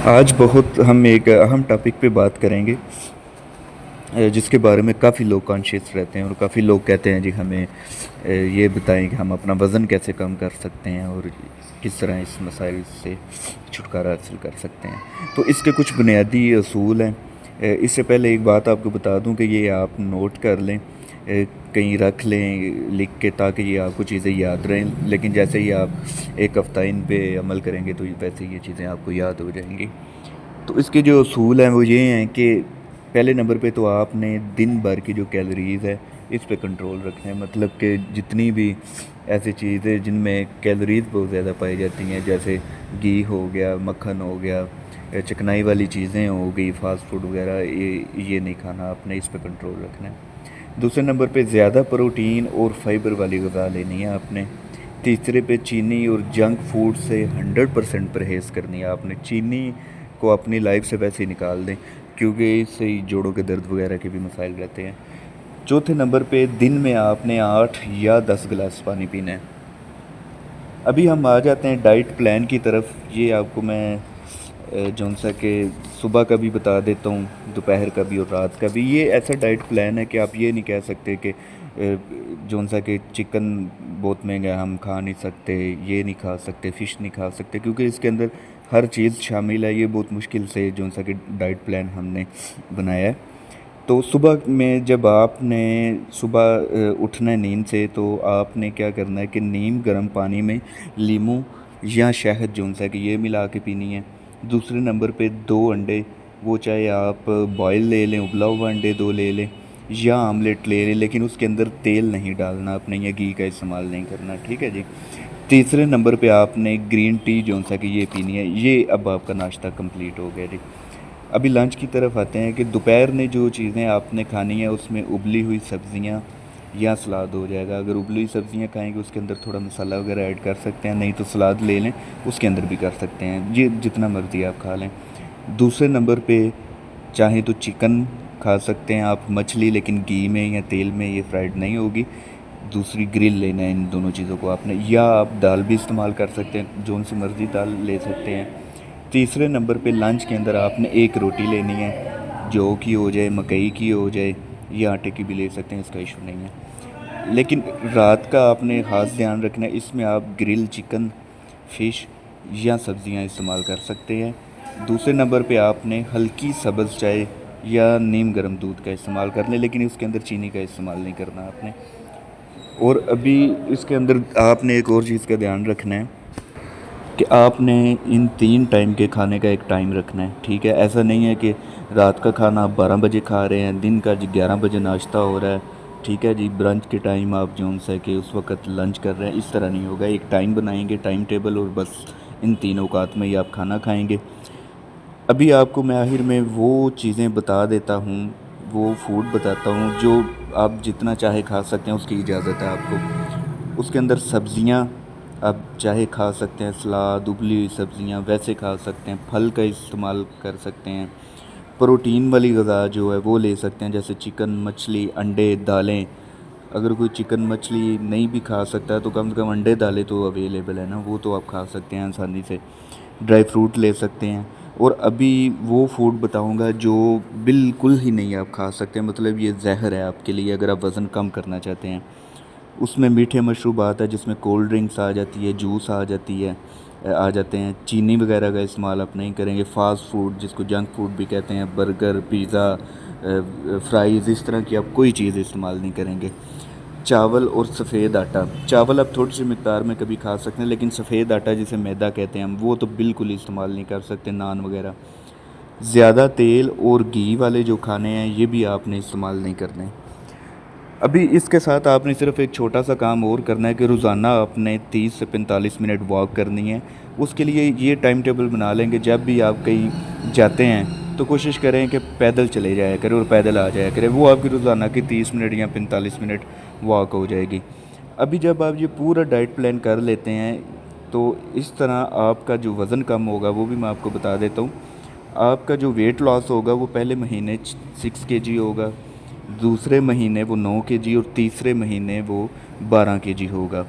आज बहुत हम एक अहम टॉपिक पे बात करेंगे, जिसके बारे में काफ़ी लोग कॉन्शियस रहते हैं और काफ़ी लोग कहते हैं जी हमें ये बताएं कि हम अपना वज़न कैसे कम कर सकते हैं और किस तरह इस मसाइल से छुटकारा हासिल कर सकते हैं। तो इसके कुछ बुनियादी असूल हैं। इससे पहले एक बात आपको बता दूं कि ये आप नोट कर लें, कहीं रख लें लिख के, ताकि ये आपको चीज़ें याद रहें। लेकिन जैसे ही आप एक हफ़्ता इन पे अमल करेंगे तो वैसे ये चीज़ें आपको याद हो जाएंगी। तो इसके जो असूल हैं वो ये हैं कि पहले नंबर पे तो आपने दिन भर की जो कैलोरीज़ है इस पे कंट्रोल रखना है। मतलब कि जितनी भी ऐसी चीज़ें जिनमें कैलोरीज़ बहुत ज़्यादा पाई जाती हैं, जैसे घी हो गया, मक्खन हो गया, चिकनाई वाली चीज़ें हो गई, फास्ट फूड वगैरह, ये नहीं खाना आपने, इस पे कंट्रोल रखना है। दूसरे नंबर पे ज़्यादा प्रोटीन और फाइबर वाली ग़िज़ा लेनी है आपने। तीसरे पे चीनी और जंक फूड से 100% परहेज़ करनी है आपने। चीनी को अपनी लाइफ से वैसे ही निकाल दें, क्योंकि इससे ही जोड़ों के दर्द वगैरह के भी मसाइल रहते हैं। चौथे नंबर पे दिन में आपने 8 या 10 गिलास पानी पीना है। अभी हम आ जाते हैं डाइट प्लान की तरफ। ये आपको मैं जौन सा कि सुबह का भी बता देता हूँ, दोपहर का भी और रात का भी। ये ऐसा डाइट प्लान है कि आप ये नहीं कह सकते कि जौन सा कि चिकन बहुत महंगा है हम खा नहीं सकते, ये नहीं खा सकते, फ़िश नहीं खा सकते, क्योंकि इसके अंदर हर चीज़ शामिल है। ये बहुत मुश्किल से जौन सा कि डाइट प्लान हमने बनाया है। तो सुबह में जब आपने सुबह उठना है नींद से, तो आपने क्या करना है कि नीम गर्म पानी में लीमू या शहद जौन सा कि ये मिला के पीनी है। दूसरे नंबर पे 2 अंडे, वो चाहे आप बॉयल ले लें, उबला हुआ अंडे 2 ले लें या आमलेट ले लें, लेकिन उसके अंदर तेल नहीं डालना आपने या घी का इस्तेमाल नहीं करना, ठीक है जी। तीसरे नंबर पे आपने ग्रीन टी जौन सा कि ये पीनी है। ये अब आपका नाश्ता कंप्लीट हो गया जी। अभी लंच की तरफ आते हैं कि दोपहर में जो चीज़ें आपने खानी है उसमें उबली हुई सब्ज़ियाँ या सलाद हो जाएगा। अगर उबली हुई सब्ज़ियाँ खाएंगे उसके अंदर थोड़ा मसाला वगैरह ऐड कर सकते हैं, नहीं तो सलाद ले लें, उसके अंदर भी कर सकते हैं। ये जितना मर्ज़ी आप खा लें। दूसरे नंबर पे चाहे तो चिकन खा सकते हैं आप, मछली, लेकिन घी में या तेल में, ये फ्राइड नहीं होगी। दूसरी ग्रिल लेना है इन दोनों चीज़ों को आपने, या आप दाल भी इस्तेमाल कर सकते हैं, जोन सी मर्ज़ी दाल ले सकते हैं। तीसरे नंबर पे लंच के अंदर आपने एक रोटी लेनी है, जौ की हो जाए, मकई की हो जाए, या आटे की भी ले सकते हैं, इसका इशू नहीं है। लेकिन रात का आपने ख़ास ध्यान रखना है, इसमें आप ग्रिल चिकन, फ़िश या सब्ज़ियां इस्तेमाल कर सकते हैं। दूसरे नंबर पे आपने हल्की सब्ज़ चाय या नीम गर्म दूध का इस्तेमाल कर लें, लेकिन उसके अंदर चीनी का इस्तेमाल नहीं करना आपने। और अभी इसके अंदर आपने एक और चीज़ का ध्यान रखना है कि आपने इन 3 टाइम के खाने का एक टाइम रखना है, ठीक है। ऐसा नहीं है कि रात का खाना आप 12 बजे खा रहे हैं, दिन का जी 11 बजे नाश्ता हो रहा है, ठीक है जी, ब्रंच के टाइम आप जौन सा कि उस वक़्त लंच कर रहे हैं, इस तरह नहीं होगा। एक टाइम बनाएंगे, टाइम टेबल, और बस इन 3 औकात में ही आप खाना खाएंगे। अभी आपको मैं आखिर में वो चीज़ें बता देता हूँ, वो फूड बताता हूँ जो आप जितना चाहे खा सकते हैं, उसकी इजाज़त है आपको। उसके अंदर सब्ज़ियाँ आप चाहे खा सकते हैं, सलाद, उबली हुई सब्ज़ियाँ वैसे खा सकते हैं, फल का इस्तेमाल कर सकते हैं। प्रोटीन वाली ग़िज़ा जो है वो ले सकते हैं, जैसे चिकन, मछली, अंडे, दालें। अगर कोई चिकन मछली नहीं भी खा सकता है तो कम से कम अंडे दालें तो अवेलेबल है ना, वो तो आप खा सकते हैं आसानी से। ड्राई फ्रूट ले सकते हैं। और अभी वो फूड बताऊंगा जो बिल्कुल ही नहीं आप खा सकते, मतलब ये ज़हर है आपके लिए अगर आप वज़न कम करना चाहते हैं। उसमें मीठे मशरूबात है, जिसमें कोल्ड ड्रिंक्स आ जाती है, जूस आ जाती है, आ जाते हैं। चीनी वगैरह का इस्तेमाल आप नहीं करेंगे। फ़ास्ट फूड, जिसको जंक फूड भी कहते हैं, बर्गर, पिज़्ज़ा, फ्राइज़, इस तरह की आप कोई चीज़ इस्तेमाल नहीं करेंगे। चावल और सफ़ेद आटा, चावल आप थोड़ी सी मिकदार में कभी खा सकते हैं, लेकिन सफ़ेद आटा जिसे मैदा कहते हैं हम, वो तो बिल्कुल ही इस्तेमाल नहीं कर सकते, नान वगैरह। ज़्यादा तेल और घी वाले जो खाने हैं ये भी आपने इस्तेमाल नहीं करने। अभी इसके साथ आपने सिर्फ एक छोटा सा काम और करना है कि रोज़ाना आपने 30 से 45 मिनट वॉक करनी है। उसके लिए ये टाइम टेबल बना लेंगे, जब भी आप कहीं जाते हैं तो कोशिश करें कि पैदल चले जाया करें और पैदल आ जाया करें। वो आपकी रोज़ाना की 30 मिनट या 45 मिनट वॉक हो जाएगी। अभी जब आप ये पूरा डाइट प्लान कर लेते हैं तो इस तरह आपका जो वज़न कम होगा वो भी मैं आपको बता देता हूँ। आपका जो वेट लॉस होगा वो पहले महीने 6 केजी होगा, दूसरे महीने वो 9 केजी, और तीसरे महीने वो 12 केजी होगा।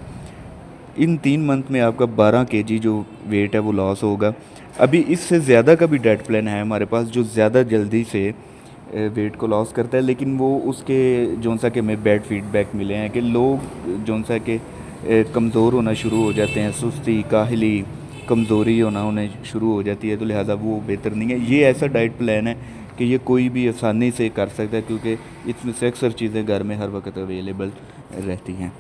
इन 3 मंथ में आपका 12 केजी जो वेट है वो लॉस होगा। अभी इससे ज़्यादा का भी डाइट प्लान है हमारे पास जो ज़्यादा जल्दी से वेट को लॉस करता है, लेकिन वो उसके जौन सा कि हमें बैड फीडबैक मिले हैं कि लोग जौन सा कि कमज़ोर होना शुरू हो जाते हैं, सुस्ती, काहली, कमज़ोरी होना उन्हें शुरू हो जाती है, तो लिहाजा वो बेहतर नहीं है। ये ऐसा डाइट प्लान है कि ये कोई भी आसानी से कर सकता है, क्योंकि इसमें से अक्सर चीज़ें घर में हर वक्त अवेलेबल रहती हैं।